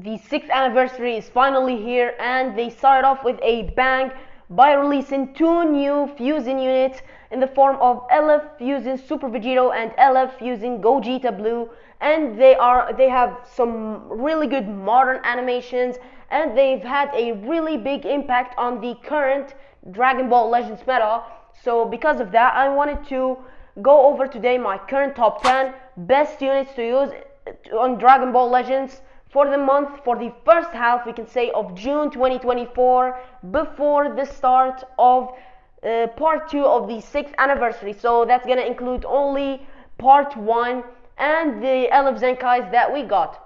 the 6th anniversary is finally here, and they started off with a bang by releasing two new fusion units in the form of LF using Super Vegito and LF using Gogeta Blue, and they have some really good modern animations, and they've had a really big impact on the current Dragon Ball Legends meta. So because of that, I wanted to go over today my current top 10 best units to use on Dragon Ball Legends for the first half, we can say, of June 2024, before the start of part 2 of the 6th anniversary. So that's gonna include only part 1 and the LF Zenkais that we got.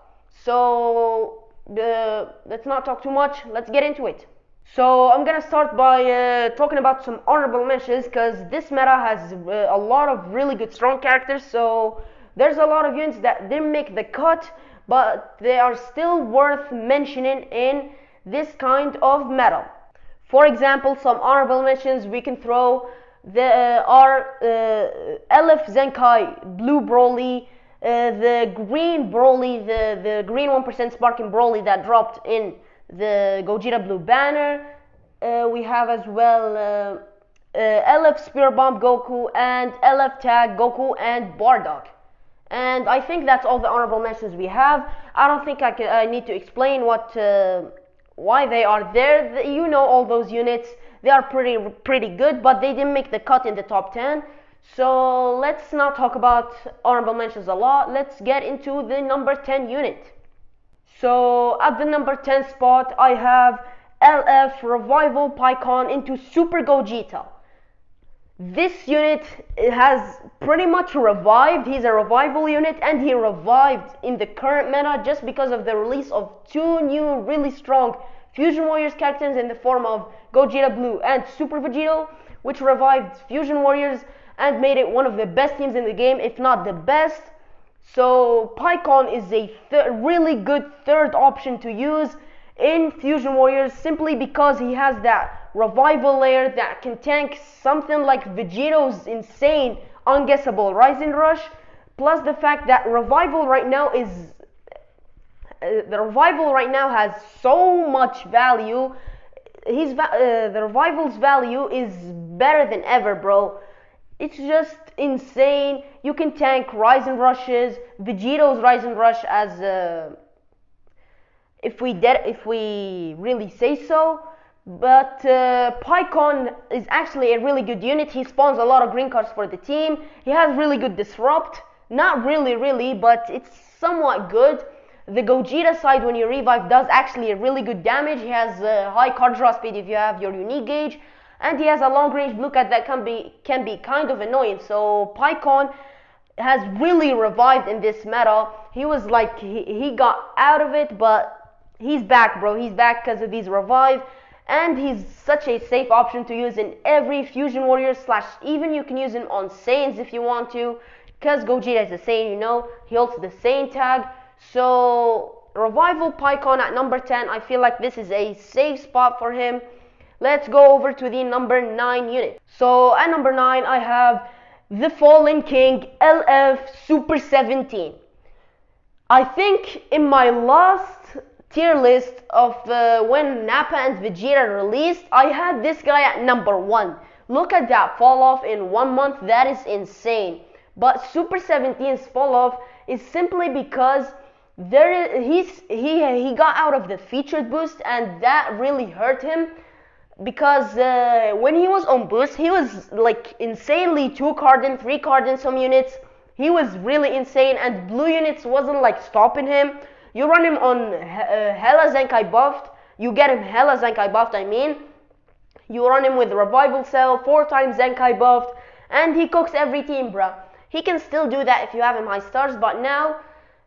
So let's not talk too much, let's get into it. So I'm gonna start by talking about some honorable mentions, because this meta has a lot of really good strong characters. So there's a lot of units that didn't make the cut, but they are still worth mentioning in this kind of meta. For example, some honorable mentions we can throw are LF Zenkai Blue Broly, the green Broly, the green 1% Sparking Broly that dropped in the Gogeta Blue banner. We have as well LF Spear Bomb Goku and LF Tag Goku and Bardock. And I think that's all the honorable mentions we have. I don't think I need to explain why they are there. You know all those units. They are pretty good, but they didn't make the cut in the top 10. So let's not talk about honorable mentions a lot. Let's get into the number 10 unit. So at the number 10 spot, I have LF Revival Pikkon into Super Gogeta. This unit has pretty much revived. He's a revival unit, and he revived in the current meta just because of the release of two new really strong Fusion Warriors characters in the form of Gogeta Blue and Super Vegito, which revived Fusion Warriors and made it one of the best teams in the game, if not the best. So Pikkon is a really good third option to use in Fusion Warriors, simply because he has that revival layer that can tank something like Vegito's insane unguessable Rising Rush, plus the fact that revival right now has so much value. The revival's value is better than ever, bro. It's just insane. You can tank Rising Rushes, Vegito's Rising Rush, as if we really say so. But Pikkon is actually a really good unit. He spawns a lot of green cards for the team. He has really good disrupt. Not really, but it's somewhat good. The Gogeta side, when you revive, does actually a really good damage. He has high card draw speed if you have your unique gauge, and he has a long range blue cat that can be kind of annoying. So Pikkon has really revived in this meta. He was like, he got out of it, but he's back, bro. He's back because of these revive, and he's such a safe option to use in every Fusion Warrior / even you can use him on Saiyans if you want to, because Gogeta is a Saiyan, you know. He holds the Saiyan tag. So Revival Pikkon at number 10, I feel like this is a safe spot for him. Let's go over to the number 9 unit. So at number 9, I have the Fallen King LF Super 17. I think in my last tier list of when Nappa and Vegeta released, I had this guy at number 1. Look at that fall off in 1 month. That is insane. But Super 17's fall off is simply because he got out of the featured boost, and that really hurt him. Because when he was on boost, he was like insanely 2-card and 3-card in some units. He was really insane, and blue units wasn't like stopping him. You run him on Hella Zenkai buffed, you get him Hella Zenkai buffed, You run him with Revival Cell, 4 times Zenkai buffed, and he cooks every team, bruh. He can still do that if you have him high stars, but now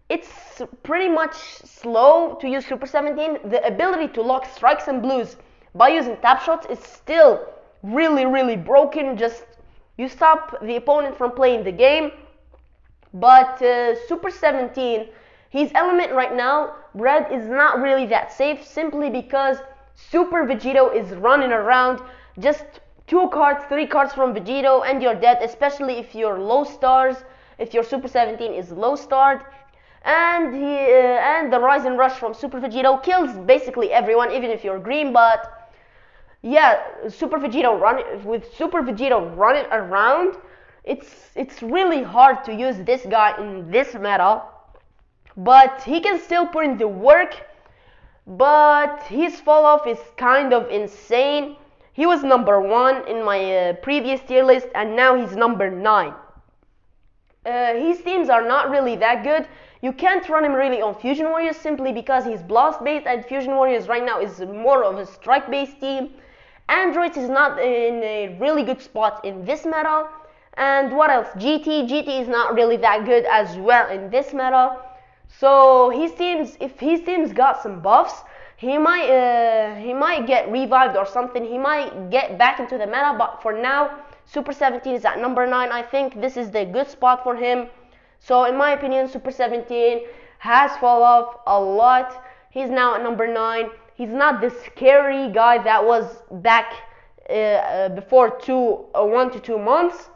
it's pretty much slow to use Super 17. The ability to lock strikes and blues by using tap shots is still really broken. Just you stop the opponent from playing the game. But Super 17, his element right now, red, is not really that safe, simply because Super Vegito is running around. Just 2 cards, 3 cards from Vegito and you're dead, especially if you're low stars, if your Super 17 is low starred. and the Rise and Rush from Super Vegito kills basically everyone, even if you're green. But yeah, Super Vegito running around, it's really hard to use this guy in this meta, but he can still put in the work. But his fall off is kind of insane. He was number 1 in my previous tier list, and now he's number 9. His teams are not really that good. You can't run him really on Fusion Warriors simply because he's blast based, and Fusion Warriors right now is more of a strike based team. Androids is not in a really good spot in this meta. And what else? GT is not really that good as well in this meta. So if his teams got some buffs, he might get revived or something. He might get back into the meta. But for now, Super 17 is at number 9. I think this is the good spot for him. So in my opinion, Super 17 has fallen off a lot. He's now at number 9. He's not the scary guy that was back before 1 to 2 months.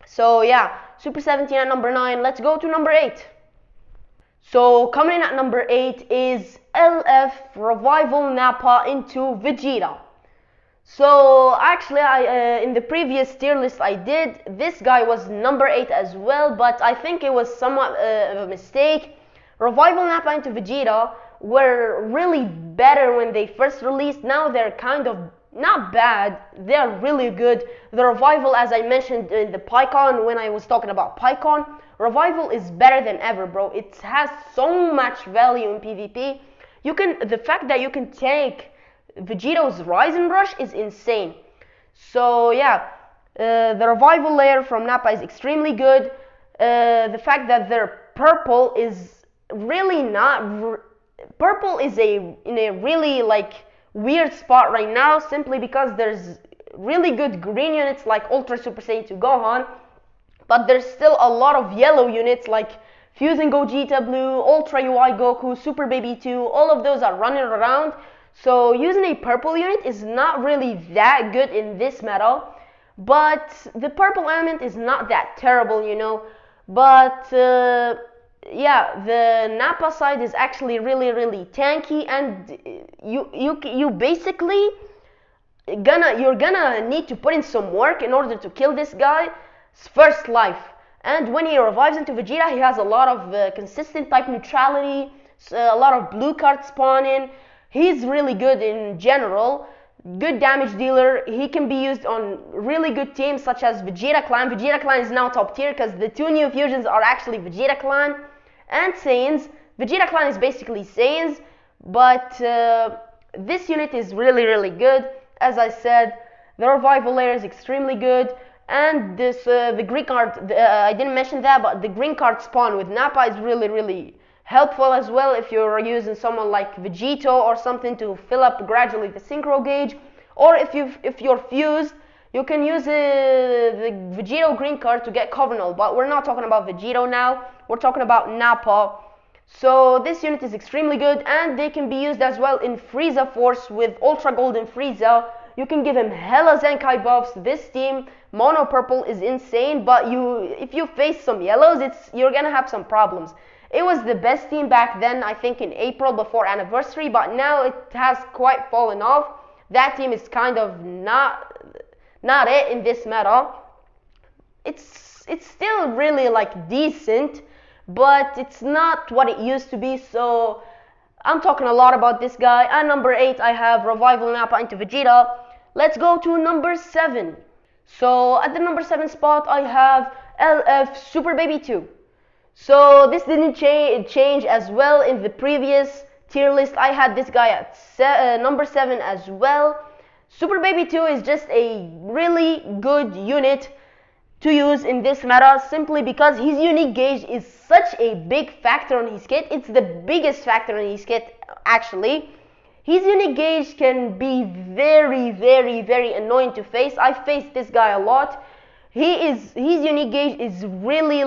So yeah, Super 17 at number 9. Let's go to number 8. So coming in at number 8 is LF Revival Nappa into Vegeta. So actually, in the previous tier list I did, this guy was number 8 as well, but I think it was somewhat of a mistake. Revival Nappa into Vegeta were really better when they first released. Now they're kind of not bad, they're really good. The Revival, as I mentioned in the PyCon, when I was talking about PyCon, Revival is better than ever, bro. It has so much value in PvP. The fact that you can take Vegito's Rise and Rush is insane. So yeah, the Revival layer from Nappa is extremely good. The fact that their purple is really not... Purple is in a really weird spot right now, simply because there's really good green units like Ultra Super Saiyan 2 Gohan, but there's still a lot of yellow units like Fusing Gogeta Blue, Ultra UI Goku, Super Baby 2, all of those are running around. So using a purple unit is not really that good in this meta, but the purple element is not that terrible, you know. But yeah, the Nappa side is actually really tanky, and you basically you're gonna need to put in some work in order to kill this guy's first life. And when he revives into Vegeta, he has a lot of consistent type neutrality, a lot of blue cards spawning. He's really good in general, good damage dealer. He can be used on really good teams such as Vegeta Clan. Vegeta Clan is now top tier because the 2 new fusions are actually Vegeta Clan and Saiyans. Vegeta Clan is basically Saiyans, but this unit is really good. As I said, the Revival layer is extremely good, and this the green card, I didn't mention that, but the green card spawn with Nappa is really helpful as well if you're using someone like Vegito or something to fill up gradually the synchro gauge, or if you're fused, you can use the Vegito green card to get Covenal. But we're not talking about Vegito now, we're talking about Nappa. So this unit is extremely good, and they can be used as well in Frieza Force with Ultra Golden Frieza. You can give him hella Zenkai buffs. This team, Mono Purple, is insane, but if you face some yellows, you're gonna have some problems. It was the best team back then, I think in April before anniversary, but now it has quite fallen off. That team is kind of not it in this meta. It's still really decent, but it's not what it used to be. So I'm talking a lot about this guy. At number 8 I have Revival Nappa into Vegeta. Let's go to number 7. So at the number 7 spot I have LF Super Baby 2. So this didn't change as well in the previous tier list. I had this guy at number 7 as well. Super Baby 2 is just a really good unit to use in this meta, simply because his unique gauge is such a big factor on his kit. It's the biggest factor in his kit actually. His unique gauge can be very annoying to face. I faced this guy a lot. His unique gauge is really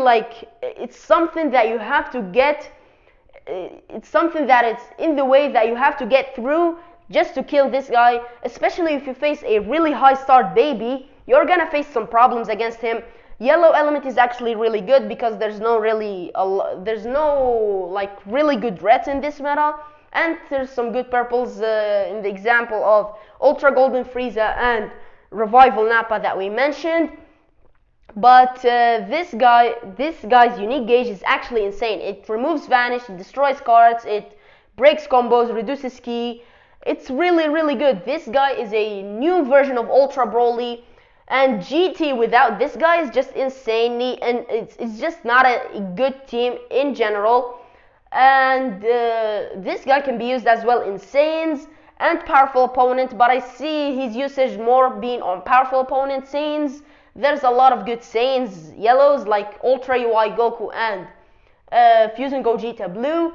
it's something that you have to get, it's something that it's in the way that you have to get through just to kill this guy. Especially if you face a really high start baby, you're gonna face some problems against him. Yellow element is actually really good because there's no like really good reds in this meta, and there's some good purples in the example of Ultra Golden Frieza and Revival Nappa that we mentioned. But this guy's unique gauge is actually insane. It removes Vanish, it destroys cards, it breaks combos, reduces ki. It's really good. This guy is a new version of Ultra Broly, and GT without this guy is just insanely, and it's just not a good team in general. And this guy can be used as well in Saiyans and powerful opponent, but I see his usage more being on powerful opponent. Saiyans, there's a lot of good Saiyans yellows like Ultra UI Goku and Fusion Gogeta Blue.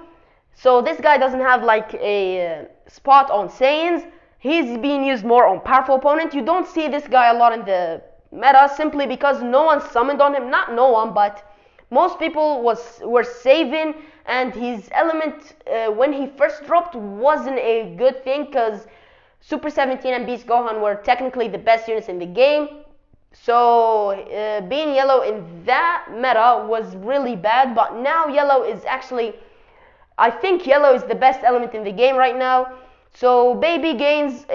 So this guy doesn't have like a spot on Saiyans. He's being used more on powerful opponent. You don't see this guy a lot in the meta simply because no one summoned on him. Not no one, but most people were saving, and his element when he first dropped wasn't a good thing because Super 17 and Beast Gohan were technically the best units in the game. So being yellow in that meta was really bad, but now yellow is actually, I think yellow is the best element in the game right now. So Baby gains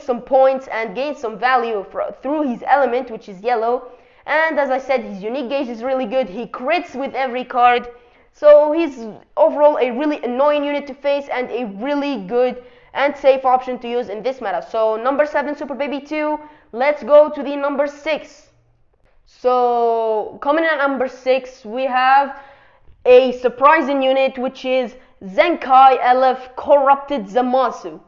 some points and gains some value through his element, which is yellow. And as I said, his unique gauge is really good. He crits with every card. So he's overall a really annoying unit to face and a really good and safe option to use in this meta. So number 7, Super Baby 2. Let's go to the number 6. So coming in at number 6, we have a surprising unit, which is Zenkai LF Corrupted Zamasu.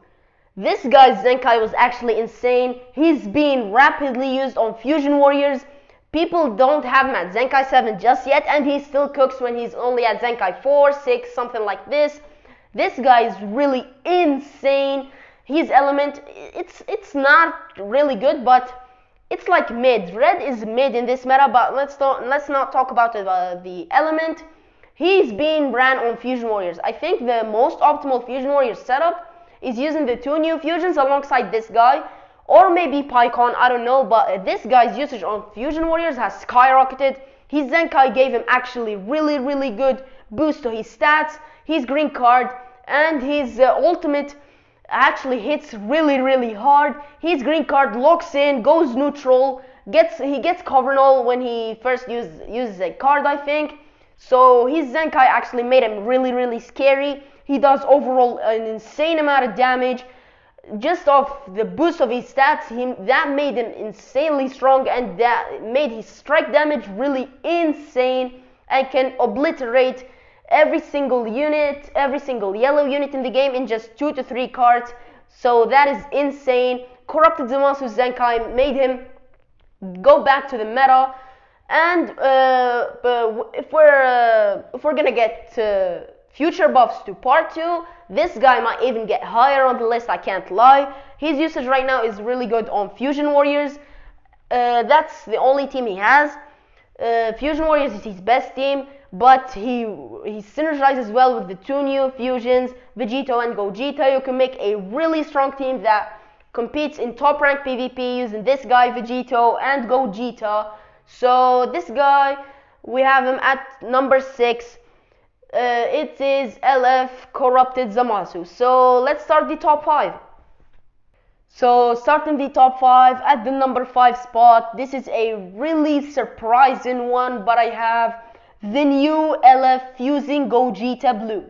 This guy's Zenkai was actually insane. He's being rapidly used on Fusion Warriors. People don't have him at Zenkai 7 just yet, and he still cooks when he's only at Zenkai 4, 6, something like this. This guy is really insane. His element, it's not really good, but it's like mid. Red is mid in this meta, but let's not talk about the element. He's being ran on Fusion Warriors. I think the most optimal Fusion Warriors setup is using the 2 new fusions alongside this guy, or maybe PyCon, I don't know, but this guy's usage on Fusion Warriors has skyrocketed. His Zenkai gave him actually really good boost to his stats, his green card, and his ultimate actually hits really hard. His green card locks in, goes neutral, he gets cover null when he first uses a card, I think. So his Zenkai actually made him really scary. He does overall an insane amount of damage. Just off the boost of his stats, that made him insanely strong, and that made his strike damage really insane and can obliterate every single unit, every single yellow unit in the game in just 2 to 3 cards. So that is insane. Corrupted Zamasu Zenkai made him go back to the meta. And if we're gonna get future buffs to part 2, this guy might even get higher on the list, I can't lie. His usage right now is really good on Fusion Warriors. That's the only team he has. Fusion Warriors is his best team, but he synergizes well with the 2 new fusions, Vegito and Gogeta. You can make a really strong team that competes in top rank PvP using this guy, Vegito and Gogeta. So this guy, we have him at number 6. It is LF Corrupted Zamasu. So let's start the top 5. So starting the top 5, at the number 5 spot, this is a really surprising one, but I have the new LF Fusing Gogeta Blue.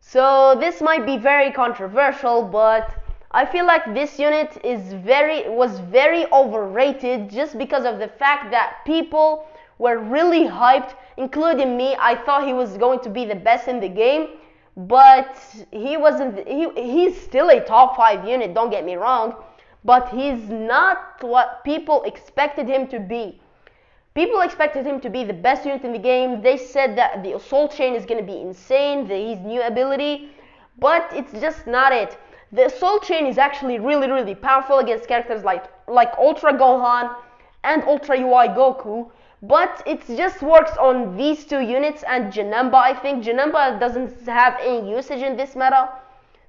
So this might be very controversial, but I feel like this unit was very overrated just because of the fact that people were really hyped, including me. I thought he was going to be the best in the game, but he wasn't. He's still a top 5 unit, don't get me wrong, but he's not what people expected him to be. People expected him to be the best unit in the game. They said that the Assault Chain is going to be insane, his new ability, but it's just not it. The Assault Chain is actually really powerful against characters like Ultra Gohan and Ultra UI Goku, but it just works on these 2 units and Janemba. I think Janemba doesn't have any usage in this meta.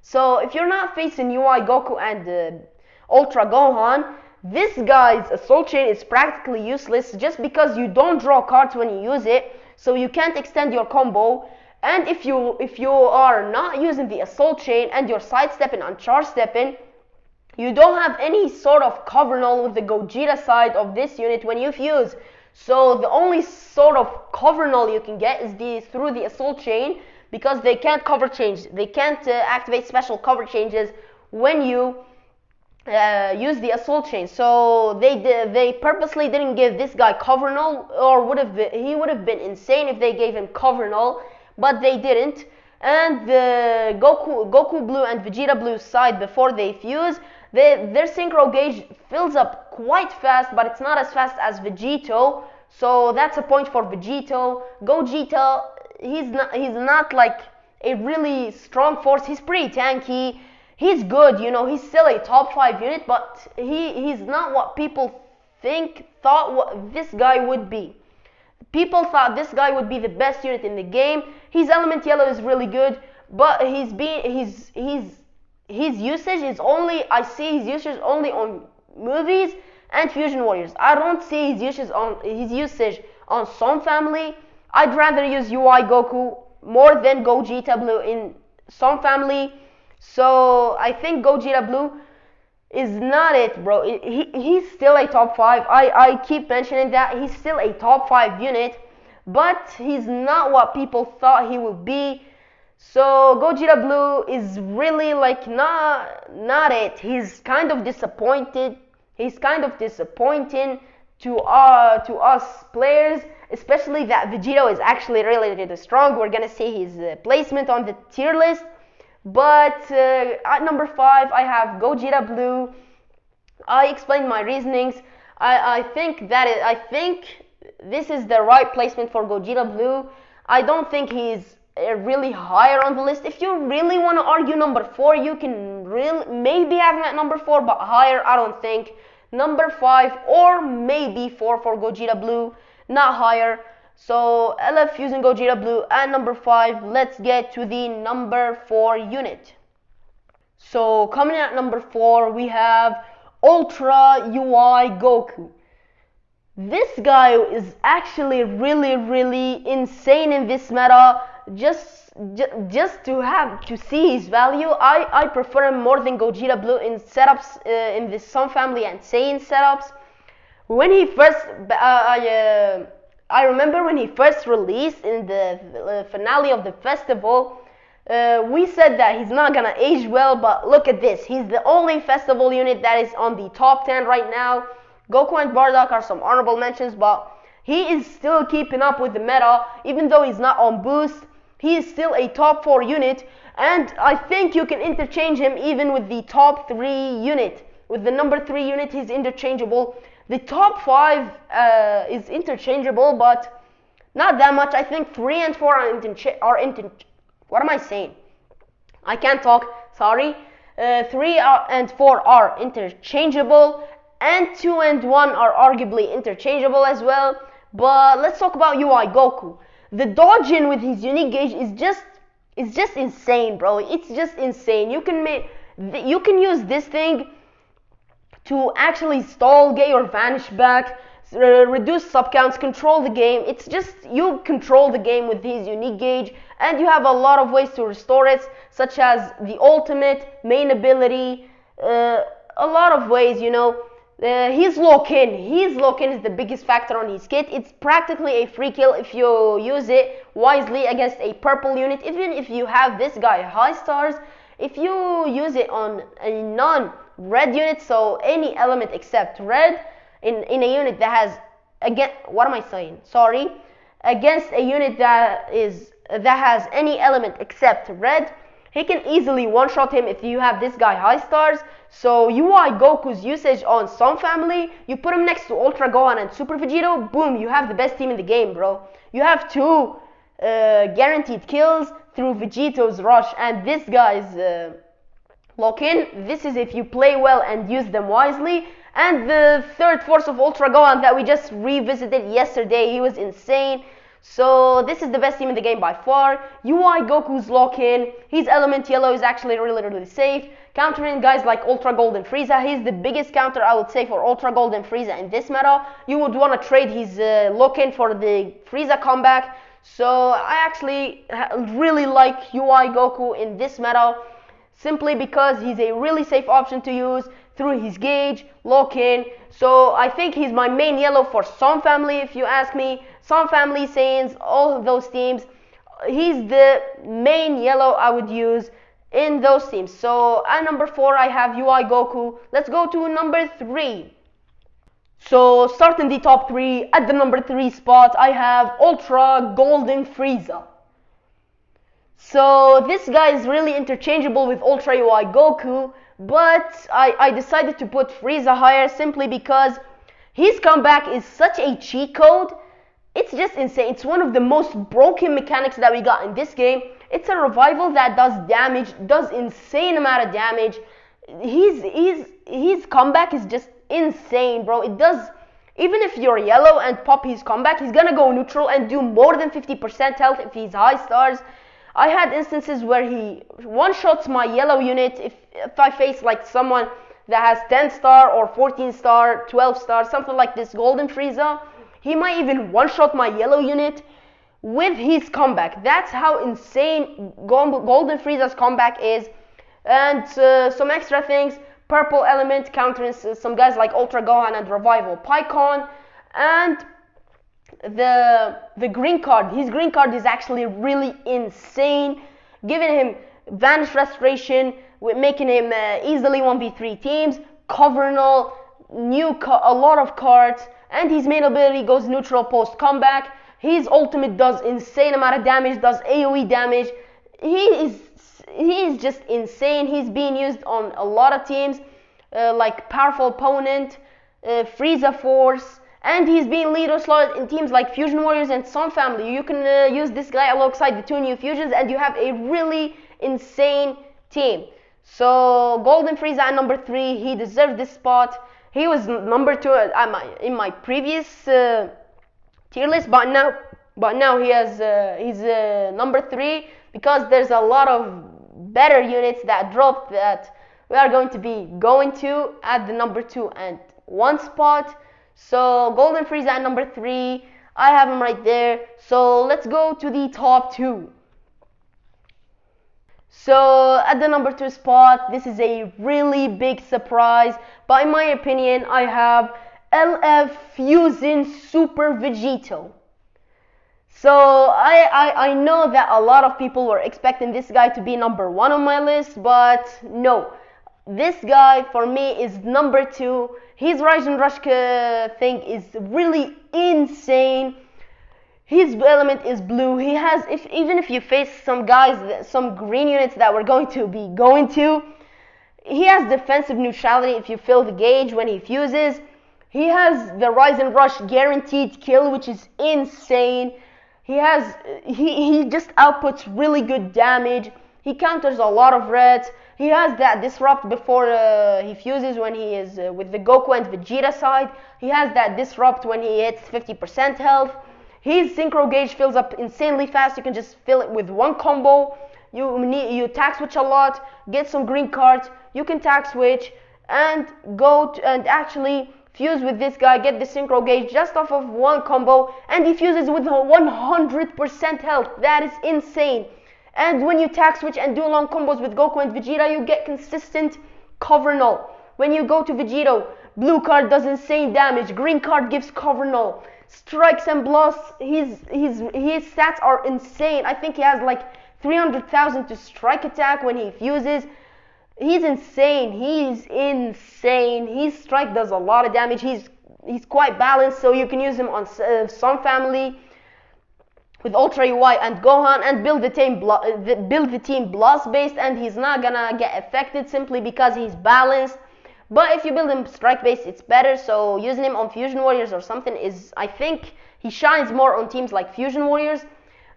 So if you're not facing UI Goku and Ultra Gohan, This guy's Assault Chain is practically useless just because you don't draw cards when you use it, so you can't extend your combo. And if you are not using the Assault Chain and you're sidestepping and charge stepping, you don't have any sort of cover null with the Gogeta side of this unit when you fuse. So the only sort of cover null you can get is through the Assault Chain, because they can't cover change. They can't activate special cover changes when you use the Assault Chain. So they purposely didn't give this guy cover null, or he would have been insane if they gave him cover null, but they didn't. And the Goku Blue and Vegeta Blue side, before they fuse, their synchro gauge fills up quite fast, but it's not as fast as Vegito, so that's a point for Vegito. Gogeta, he's not like a really strong force. He's pretty tanky. He's good, he's still a top 5 unit, but he's not what people thought what this guy would be. People thought this guy would be the best unit in the game. His element yellow is really good, but his usage is only, I see his usage only on movies and Fusion Warriors. I don't see his usage on some family. I'd rather use UI Goku more than Gogeta Blue in some family. So I think Gogeta Blue is not it, bro. He's still a top 5. I keep mentioning that. He's still a top 5 unit, but he's not what people thought he would be. So Gogeta Blue is really like not it. He's kind of disappointed. He's kind of disappointing to us players, especially that Vegito is actually really strong. We're gonna see his placement on the tier list. But at number 5, I have Gogeta Blue. I explained my reasonings. I think this is the right placement for Gogeta Blue. I don't think he's really higher on the list. If you really want to argue number 4, you can maybe have him at number 4, but higher I don't think. Number 5 or maybe 4 for Gogeta Blue, not higher. So LF using Gogeta Blue at number 5. Let's get to the number 4 unit. So coming at number 4, we have Ultra UI Goku. This guy is actually really insane in this meta. Just to see his value, I prefer him more than Gogeta Blue in setups, in the Sun Family and Saiyan setups. When he first I remember when he first released in the finale of the festival, we said that he's not gonna age well, but look at this. He's the only festival unit that is on the top 10 right now. Goku and Bardock are some honorable mentions, but he is still keeping up with the meta. Even though he's not on boost, he is still a top 4 unit, and I think you can interchange him even with the top 3 unit. With the number 3 unit, he's interchangeable. The top 5 is interchangeable, but not that much. I think 3 and 4 are what am I saying? I can't talk, sorry. 3 and 4 are interchangeable, and 2 and 1 are arguably interchangeable as well. But let's talk about UI Goku. The dodging with his unique gauge is just insane, bro. It's just insane. You can use this thing to actually stall, get your vanish back, reduce sub counts, control the game. It's just, you control the game with his unique gauge, and you have a lot of ways to restore it, such as the ultimate, main ability, a lot of ways, His lock-in is the biggest factor on his kit. It's practically a free kill if you use it wisely against a purple unit. Even if you have this guy high stars, if you use it on a non-red unit, so any element except red, in a unit that has, against a unit that has any element except red, he can easily one-shot him if you have this guy high stars. So UI Goku's usage on Sun Family, you put him next to Ultra Gohan and Super Vegito, boom, you have the best team in the game, bro. You have 2 guaranteed kills through Vegito's rush and this guy's lock-in. This is if you play well and use them wisely. And the third force of Ultra Gohan that we just revisited yesterday, he was insane. So this is the best team in the game by far. UI Goku's lock-in. His element yellow is actually really safe. Countering guys like Ultra Golden Frieza. He's the biggest counter I would say for Ultra Golden Frieza in this meta. You would want to trade his lock-in for the Frieza comeback. So I actually really like UI Goku in this meta, simply because he's a really safe option to use through his gauge, lock-in. So I think he's my main yellow for some family, if you ask me. Some family, Saiyans, all of those teams. He's the main yellow I would use in those teams. So at number 4 I have UI Goku. Let's go to number 3. So starting the top 3, at the number 3 spot I have Ultra Golden Frieza. So this guy is really interchangeable with Ultra UI Goku, but I decided to put Frieza higher simply because his comeback is such a cheat code. It's just insane. It's one of the most broken mechanics that we got in this game. It's a revival that does damage, does insane amount of damage. His comeback is just insane, bro. It does, even if you're yellow and pop his comeback, he's gonna go neutral and do more than 50% health if he's high stars. I had instances where he one-shots my yellow unit if I face like someone that has 10 star or 14 star, 12 star, something like this Golden Frieza. He might even one-shot my yellow unit with his comeback. That's how insane Golden Frieza's comeback is. And some extra things, purple element countering some guys like Ultra Gohan and Revival Pycon. And the green card, his green card is actually really insane, giving him Vanish Restoration, making him easily 1v3 teams, Covernal, a lot of cards, and his main ability goes neutral post comeback. His ultimate does insane amount of damage, does AoE damage. He is just insane. He's being used on a lot of teams like Powerful Opponent, Frieza Force, and he's being leader slotted in teams like Fusion Warriors and Sun Family. You can use this guy alongside the 2 new fusions and you have a really insane team. So Golden Frieza at number 3, he deserved this spot. He was number 2 in my previous tier list, but now he's number 3 because there's a lot of better units that dropped that we are going to be going to at the number 2 and 1 spot. So Golden Frieza at number 3, I have him right there. So let's go to the top 2. So at the number 2 spot, this is a really big surprise. But in my opinion, I have LF Fusion Super Vegito. So I know that a lot of people were expecting this guy to be number 1 on my list, but no. This guy for me is number 2. His Rise and Rush thing is really insane. His element is blue. He has, even if you face some guys, some green units that we're going to be going to, he has defensive neutrality if you fill the gauge when he fuses. He has the Rise and Rush guaranteed kill, which is insane. He just outputs really good damage. He counters a lot of reds. He has that disrupt before he fuses when he is with the Goku and Vegeta side. He has that disrupt when he hits 50% health. His synchro gauge fills up insanely fast. You can just fill it with one combo. You tag switch a lot, get some green cards. You can tag switch and and actually fuse with this guy, get the synchro gauge just off of one combo, and he fuses with 100% health. That is insane. And when you tag switch and do long combos with Goku and Vegeta, you get consistent cover null. When you go to Vegito, blue card does insane damage, green card gives cover null. Strikes and blasts, his stats are insane. I think he has like 300,000 to strike attack when he fuses. He's insane. His strike does a lot of damage. He's quite balanced, so you can use him on Sun Family with Ultra UI and Gohan and build the team blast based, and he's not gonna get affected simply because he's balanced. But if you build him strike based, it's better. So using him on Fusion Warriors or something is, I think he shines more on teams like Fusion Warriors.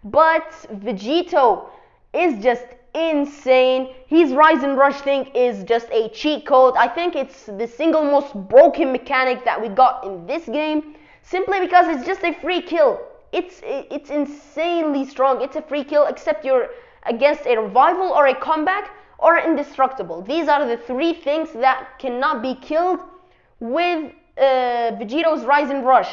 But Vegito is just insane. His Rise and Rush thing is just a cheat code. I think it's the single most broken mechanic that we got in this game, simply because it's just a free kill. It's insanely strong. It's a free kill, except you're against a revival or a comeback or indestructible. These are the three things that cannot be killed with Vegito's Rise and Rush.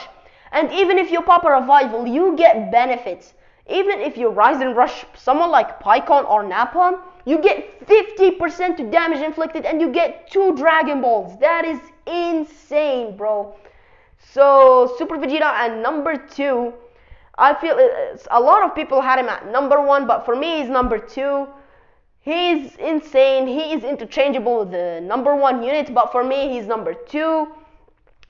And even if you pop a revival, you get benefits. Even if you Rise and Rush someone like Pycon or Napalm, you get 50% to damage inflicted and you get 2 Dragon Balls. That is insane, bro. So Super Vegeta at number 2. I feel a lot of people had him at number 1, but for me he's number 2. He's insane. He is interchangeable with the number 1 unit, but for me he's number 2.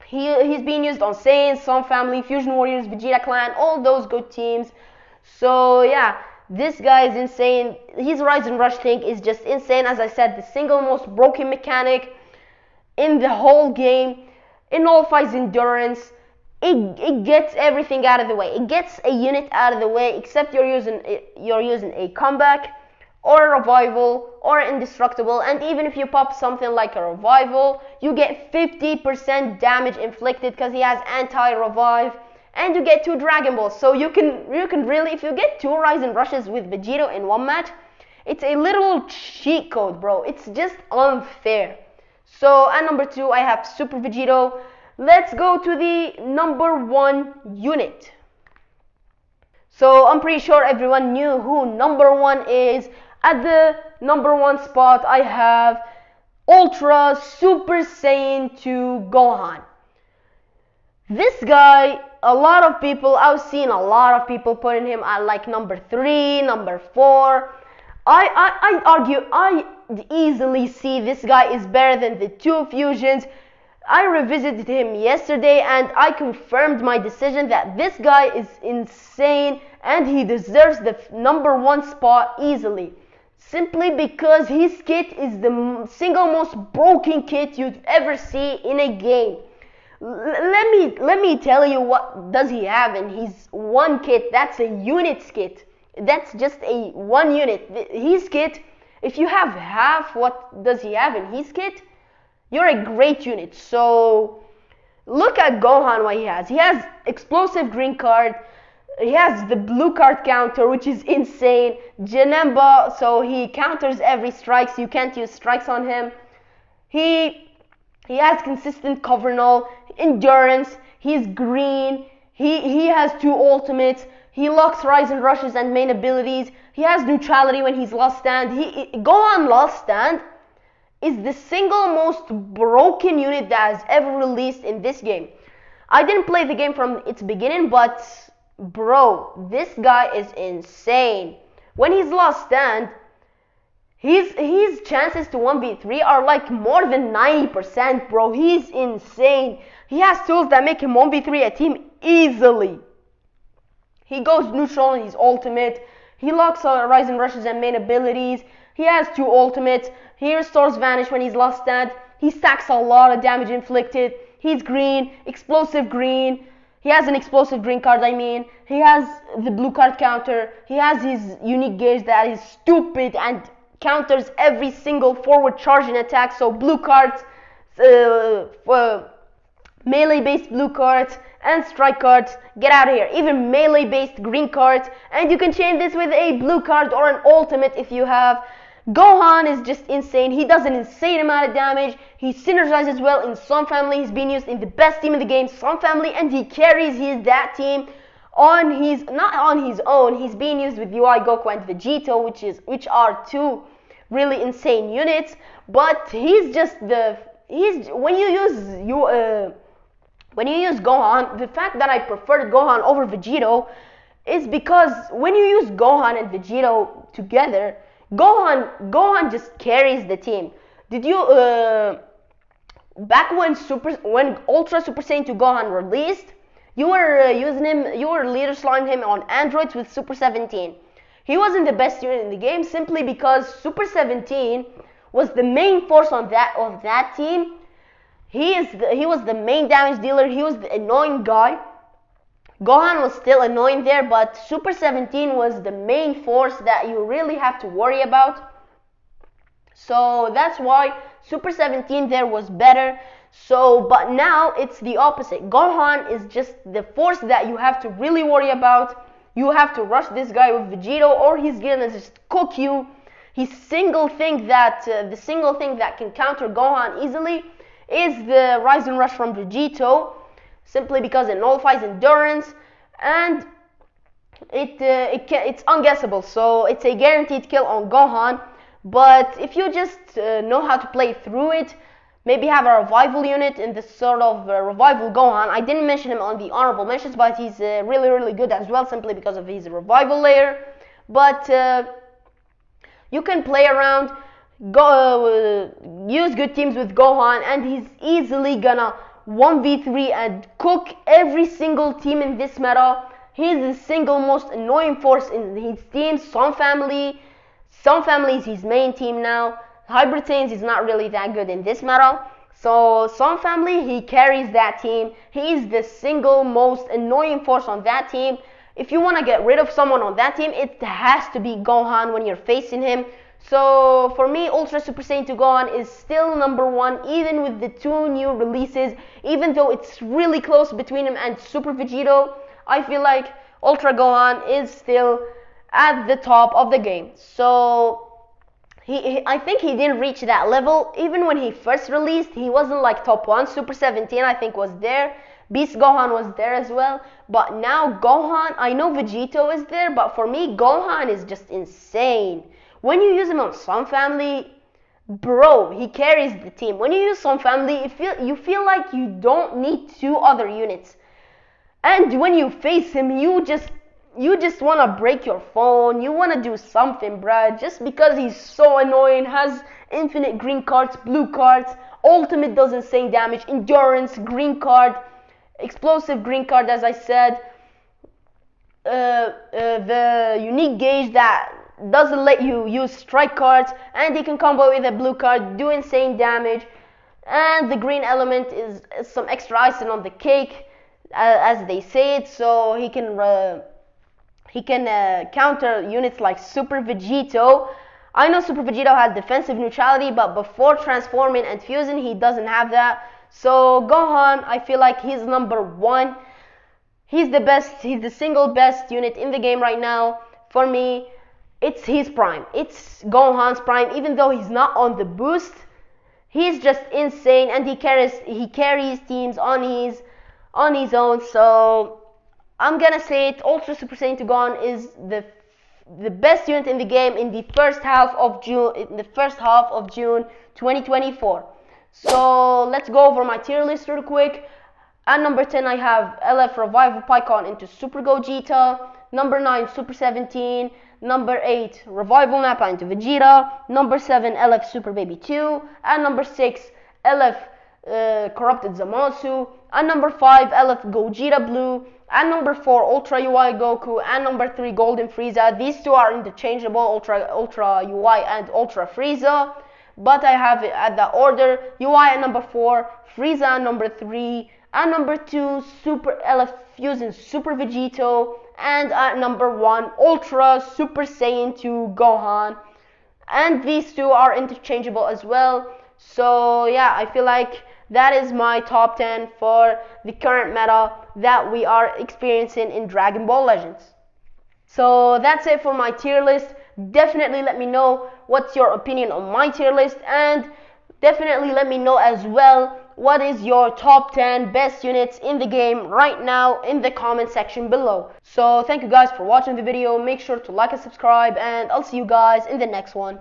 He's being used on Saiyan, Sun Family, Fusion Warriors, Vegeta Clan, all those good teams. So yeah, this guy is insane. His Rise and Rush thing is just insane. As I said, the single most broken mechanic in the whole game. It nullifies endurance. It gets everything out of the way. It gets a unit out of the way, except you're using a comeback or a revival or indestructible. And even if you pop something like a revival, you get 50% damage inflicted because he has anti-revive. And you get 2 Dragon Balls, so you can really, if you get 2 Rise and Rushes with Vegito in one match, it's a little cheat code, bro. It's just unfair. So at number 2, I have Super Vegito. Let's go to the number 1 unit. So I'm pretty sure everyone knew who number 1 is. At the number 1 spot, I have Ultra Super Saiyan 2 Gohan. This guy, I've seen a lot of people putting him at like number 3, number 4. I argue, I easily see this guy is better than the 2 fusions. I revisited him yesterday and I confirmed my decision that this guy is insane and he deserves the number 1 spot easily. Simply because his kit is the single most broken kit you'd ever see in a game. Let me tell you what does he have in his one kit. That's a unit's kit. That's just a 1 unit. His kit, if you have half what does he have in his kit, you're a great unit. So look at Gohan, what he has. He has explosive green card. He has the blue card counter, which is insane. Janemba, so he counters every strike, so you can't use strikes on him. He has consistent cover null, endurance, he's green, he has 2 ultimates, he locks Rise and Rushes and main abilities, he has neutrality when he's Lost Stand. Gohan Lost Stand is the single most broken unit that has ever released in this game. I didn't play the game from its beginning, but bro, this guy is insane. When he's Lost Stand, his chances to 1v3 are like more than 90%, bro. He's insane. He has tools that make him 1v3 a team easily. He goes neutral in his ultimate. He locks Rise and Rushes and main abilities. He has 2 ultimates. He restores Vanish when he's Lost Stand. He stacks a lot of damage inflicted. He's green, explosive green. He has an explosive green card, I mean. He has the blue card counter. He has his unique gauge that is stupid and counters every single forward charging attack. So blue cards, melee based blue cards and strike cards, get out of here. Even melee based green cards, and you can chain this with a blue card or an ultimate if you have. Gohan is just insane. He does an insane amount of damage. He synergizes well in Sun Family. He's being used in the best team in the game, Sun Family, and he carries that team not on his own. He's being used with UI Goku and Vegito, which are 2 really insane units. But he's just when you use Gohan, the fact that I preferred Gohan over Vegito is because when you use Gohan and Vegito together, Gohan just carries the team. Did you back when Ultra Super Saiyan 2 Gohan released, you were using him, you were leader slotting him on androids with Super 17. He wasn't the best unit in the game simply because Super 17 was the main force of that team. He was the main damage dealer. He was the annoying guy. Gohan was still annoying there, but Super 17 was the main force that you really have to worry about. So that's why Super 17 there was better. So, but now it's the opposite. Gohan is just the force that you have to really worry about. You have to rush this guy with Vegito, or he's gonna just cook you. The single thing that can counter Gohan easily is the Rise and Rush from Vegito, simply because it nullifies endurance, and it's unguessable, so it's a guaranteed kill on Gohan. But if you just know how to play through it, maybe have a revival unit in this sort of revival Gohan. I didn't mention him on the honorable mentions, but he's really, really good as well, simply because of his revival layer. But you can play around, use good teams with Gohan, and he's easily gonna 1v3 and cook every single team in this meta. He's the single most annoying force in his team. Some family is his main team now. Hybrid Saiyans is not really that good in this meta. So Some family, he carries that team. He is the single most annoying force on that team. If you want to get rid of someone on that team, it has to be Gohan when you're facing him. So for me, Ultra Super Saiyan 2 Gohan is still number one, even with the 2 new releases. Even though it's really close between him and Super Vegito, I feel like Ultra Gohan is still at the top of the game. So I think he didn't reach that level. Even when he first released, he wasn't like top 1. Super 17 I think was there. Beast Gohan was there as well. But now Gohan, I know Vegito is there, but for me Gohan is just insane. When you use him on Sun Family, bro, he carries the team. When you use Sun Family, you feel like you don't need 2 other units. And when you face him, you just want to break your phone. You want to do something, bruh. Just because he's so annoying, has infinite green cards, blue cards, ultimate does insane damage, endurance, green card, explosive green card, as I said, the unique gauge that doesn't let you use strike cards, and he can combo with a blue card, do insane damage, and the green element is some extra icing on the cake, as they say it, so he can counter units like Super Vegito. I know Super Vegito has defensive neutrality, but before transforming and fusing, he doesn't have that. So Gohan, I feel like he's number one. He's the best. He's the single best unit in the game right now. For me, it's his prime. It's Gohan's prime. Even though he's not on the boost, he's just insane, and he carries teams on his own. So I'm gonna say it. Ultra Super Saiyan 2 Gohan is the best unit in the game in the first half of June 2024. So let's go over my tier list real quick. At number 10, I have LF Revival Pikkon into Super Gogeta. Number 9, Super 17. Number 8, Revival Nappa into Vegeta. Number 7, LF Super Baby 2. At number 6, LF Corrupted Zamasu. At number 5, LF Gogeta Blue. At number 4, Ultra UI Goku. At number 3, Golden Frieza. These two are interchangeable, Ultra UI and Ultra Frieza. But I have it at the order: UI at number 4, Frieza at number 3, at number 2, Super LF Fusion Super Vegito, and at number 1, Ultra Super Saiyan 2 Gohan. And these two are interchangeable as well. So yeah, I feel like that is my top 10 for the current meta that we are experiencing in Dragon Ball Legends. So that's it for my tier list. Definitely let me know what's your opinion on my tier list, and definitely let me know as well what is your top 10 best units in the game right now in the comment section below. So thank you guys for watching the video. Make sure to like and subscribe, and I'll see you guys in the next one.